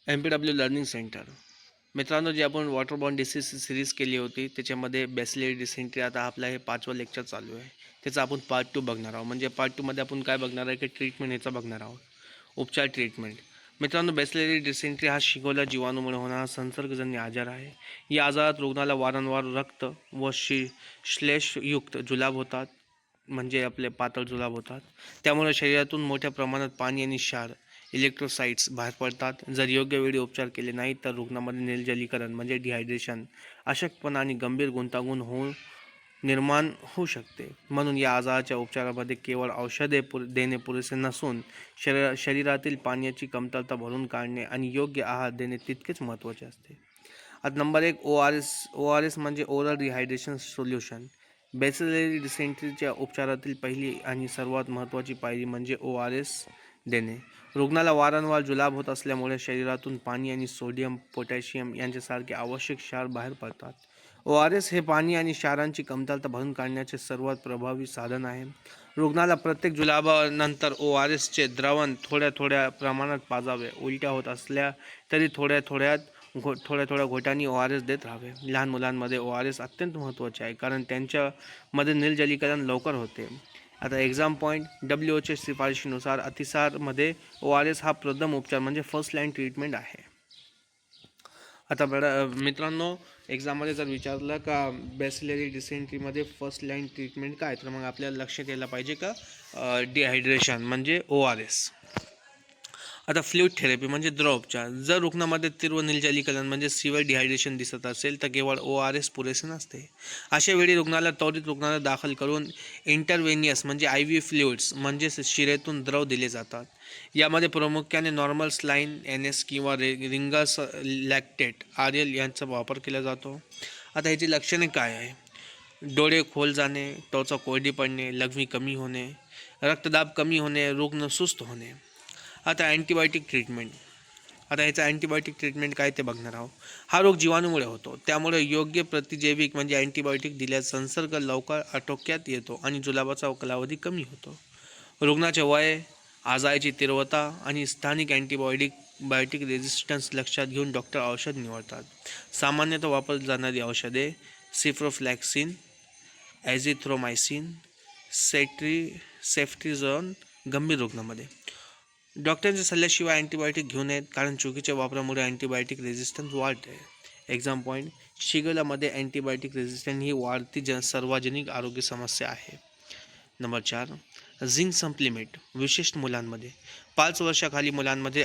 MPW learning centre. मित्रांनो, जी आपण वॉटरबॉर्न disease series केली होती त्याच्यामध्ये बॅसिलरी डिसेंट्री, आता आपला हे 5वं लेक्चर चालू आहे. त्याचा आपण पार्ट 2 बघणार आहोत. म्हणजे पार्ट 2 मध्ये आपण काय बघणार आहे की ट्रीटमेंट याचा बघणार आहोत. उपचार, ट्रीटमेंट. मित्रांनो, बॅसिलरी डिसेंट्री हा शिगोला जीवाणूमुळे होणारा संसर्गजन्य आजार आहे. या आजारात रुग्णाला वारंवार रक्त व श्लेषयुक्त जुलाब होतात, म्हणजे आपले पातळ जुलाब होतात. त्यामुळे शरीरातून मोठ्या प्रमाणात पाणी आणि क्षार, इलेक्ट्रोसाइट्स बाहेर पडतात. जर योग्य वेळी उपचार केले नाही तर रुग्णामध्ये निर्जलीकरण म्हणजे डिहायड्रेशन, अशक्तपणा आणि गंभीर गुंतागुंत निर्माण होऊ शकते. म्हणून या आजाराच्या उपचारामध्ये केवळ औषधे देणे पुरेसे नसून शरीरातील पाण्याची कमतरता भरून काढणे आणि योग्य आहार देणे तितकेच महत्त्वाचे असते. आता नंबर 1, ORS म्हणजे ओरल रिहायड्रेशन सोल्युशन. बॅसिलरी डिसेंट्रीच्या उपचारातील पहिली आणि सर्वात महत्त्वाची पायरी म्हणजे ORS देणे. रुग्णाला वारंवार जुलाब होत असल्यामुळे शरीरातून पाणी आणि सोडियम, पोटॅशियम यांच्यासारखे आवश्यक क्षार बाहेर पडतात. ORS हे पाणी आणि क्षारांची कमतरता भरून काढण्याचे सर्वात प्रभावी साधन आहे. रुग्णाला प्रत्येक जुलाबानंतर ORSचे द्रावण थोड्या थोड्या प्रमाणात पाजावे. उलट्या होत असल्या तरी थोड्या थोड्या घोटांनी ORS देत राहावे. लहान मुलांमध्ये ORS अत्यंत महत्त्वाचे आहे कारण त्यांच्यामध्ये निर्जलीकरण लवकर होते. आता एक्झाम पॉईंट, WHO शिफारशीनुसार अतिसारमध्ये ORS हा प्रथम उपचार म्हणजे फर्स्ट लाईन ट्रीटमेंट आहे. आता मित्रांनो, एक्झाममध्ये जर विचारलं का बॅसिलरी डिसेंट्रीमध्ये फर्स्ट लाईन ट्रीटमेंट काय, तर मग आपल्याला लक्षात यायला पाहिजे का डिहायड्रेशन म्हणजे ORS. आता फ्लूइड थेरपी म्हणजे द्रवोपचार. जर रुग्णामध्ये तीव्र निर्जलीकरण म्हणजे सिव्हिअर डिहायड्रेशन दिसत असेल तर केवळ ORS पुरेसे नसते. अशा वेळी रुग्णाला दाखल करून इंटरव्हेनियस म्हणजे IV फ्लुइड्स म्हणजे शिरेतून द्रव दिले जातात. यामध्ये प्रामुख्याने नॉर्मल स्लाईन, NS किंवा रिंगर्स लॅक्टेट RL यांचा वापर केला जातो. आता ह्याची लक्षणे काय आहे? डोळे खोल जाणे, त्वचा कोरडी पडणे, लघवी कमी होणे, रक्तदाब कमी होणे, रुग्ण सुस्त होणे. आता अँटीबायोटिक ट्रीटमेंट. आता ह्याचा अँटीबायोटिक ट्रीटमेंट काय ते बघणार आहोत. हा रोग जीवाणूमुळे होतो, त्यामुळे योग्य प्रतिजैविक म्हणजे अँटीबायोटिक दिल्यास संसर्ग लवकर आटोक्यात येतो आणि जुलाबाचा कालावधी कमी होतो. रुग्णाचे वय, आजाराची तीव्रता आणि स्थानिक अँटीबायोटिक रेझिस्टन्स लक्षात घेऊन डॉक्टर औषध निवडतात. सामान्यतः वापरली जाणारी औषधे सिफ्रोफ्लॅक्सिन, ॲझिथ्रोमायसिन, सेफ्ट्रिझोन. गंभीर रुग्णामध्ये डॉक्टरांच्या सल्ल्याशिवाय अँटीबायोटिक घेऊ नयेत कारण चुकीच्या वापरामुळे अँटीबायोटिक रेझिस्टन्स वाढते. एक्झाम पॉईंट, शिगलामध्ये अँटीबायोटिक रेझिस्टन्स ही वाढती सार्वजनिक आरोग्य समस्या आहे. Number 4, zinc supplement. विशेष मुलांमध्ये 5 वर्षाखाली मुलांमध्ये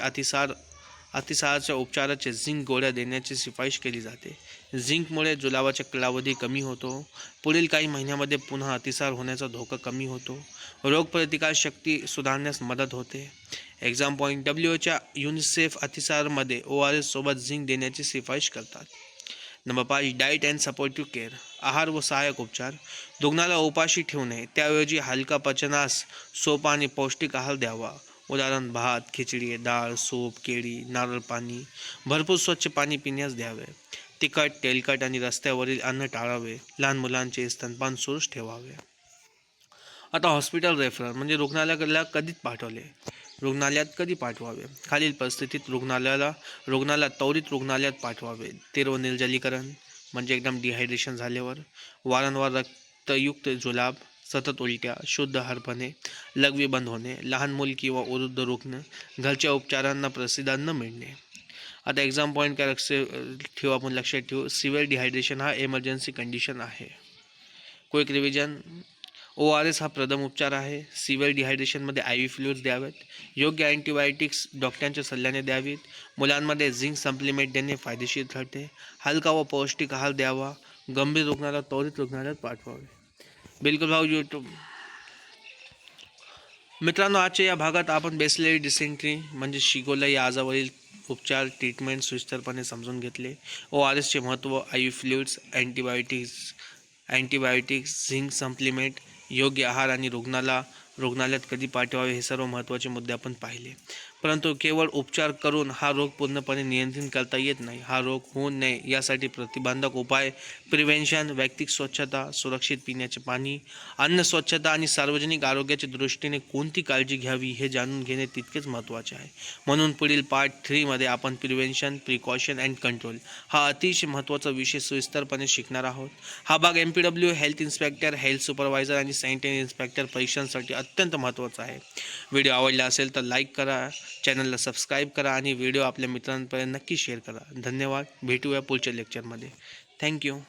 अतिसाराच्या उपचाराचे झिंक गोळ्या देण्याची शिफारस केली जाते. झिंकमुळे जुलाबाचा कालावधी कमी होतो. पुढील काही महिन्यांमध्ये पुन्हा अतिसार होण्याचा धोका कमी होतो. रोगप्रतिकार शक्ती सुधारण्यास मदत होते. एक्झाम पॉईंट, WHOच्या युनिसेफ अतिसारमध्ये ORS सोबत झिंक देण्याची शिफारस करतात. Number 5, diet and supportive care. आहार व सहाय्यक उपचार. रुग्णाला उपाशी ठेवू नये, त्याऐवजी हलका पचनास सोपा आणि पौष्टिक आहार द्यावा. उदाहरण भात, खिचडी, डाळ, सूप, केळी, नारळ पाणी. भरपूर स्वच्छ पाणी पिण्यास द्यावे. तिखट, तेलकट आणि रस्त्यावरील अन्न टाळावे. लहान मुलांचे स्तनपान सुरूच ठेवावे. आता हॉस्पिटल रेफरल म्हणजे रुग्णालयात कधी पाठवावे. खालील परिस्थितीत रुग्णाला त्वरित रुग्णालयात पाठवावे. तीव्र निर्जलीकरण म्हणजे एकदम डिहायड्रेशन झाल्यावर, वारंवार रक्तयुक्त जुलाब, सतत उलट्या, शुद्ध हरपणे, लघवी बंद होणे, लहान मूल किंवा वृद्ध रुग्ण, घरच्या उपचारांना प्रतिसाद न मिळणे. आता एक्झाम पॉईंट काय लक्षात ठेवू. सिव्हिअर डिहायड्रेशन हा इमर्जन्सी कंडिशन आहे. Quick revision. ORS हा प्रथम उपचार आहे. सिव्हिअर डिहायड्रेशनमध्ये IV फ्लुइड्स द्यावेत. योग्य अँटीबायोटिक्स डॉक्टरांच्या सल्ल्याने द्यावीत. मुलांमध्ये झिंक सप्लिमेंट देणे फायदेशीर ठरते. हलका व पौष्टिक आहार द्यावा. गंभीर रुग्णाला त्वरित रुग्णालयात पाठवावे. बिलकुल भाऊ यूट्यूब. मित्रांनो, आजच्या या भागात आपण बॅसिलरी डिसेंट्री म्हणजे शिगोला या आजारावरील उपचार, ट्रीटमेंट सुविस्तरपणे समजून घेतले. ORSचे महत्त्व, IV fluids, antibiotics, zinc supplement, योग्य आहार आणि रुग्णालयात कधी पाठवावे हे सर्व महत्त्वाचे मुद्दे आपण पाहिले. परंतु केवळ उपचार करून हा रोग पूर्णपणे नियंत्रित करता येत नाही. हा रोग होऊ नये यासाठी प्रतिबंधक उपाय, प्रिव्हेन्शन, वैयक्तिक स्वच्छता, सुरक्षित पिण्याचे पाणी, अन्न स्वच्छता आणि सार्वजनिक आरोग्याच्या दृष्टीने कोणती काळजी घ्यावी हे जाणून घेणे तितकेच महत्त्वाचे आहे. म्हणून पुढील पार्ट 3 मध्ये आपण प्रिव्हेन्शन, प्रिकॉशन अँड कंट्रोल हा अतिशय महत्त्वाचा विषय सविस्तरपणे शिकणार आहोत. हा भाग MPW, health inspector, health supervisor आणि सॅनिटरी इन्स्पेक्टर परीक्षांसाठी अत्यंत महत्त्वाचा आहे. व्हिडिओ आवडला असेल तर लाईक करा, चॅनलला सबस्क्राईब करा आणि व्हिडिओ आपल्या मित्रांपर्यंत नक्की शेअर करा. धन्यवाद. भेटूया पुढच्या लेक्चरमध्ये. थँक्यू.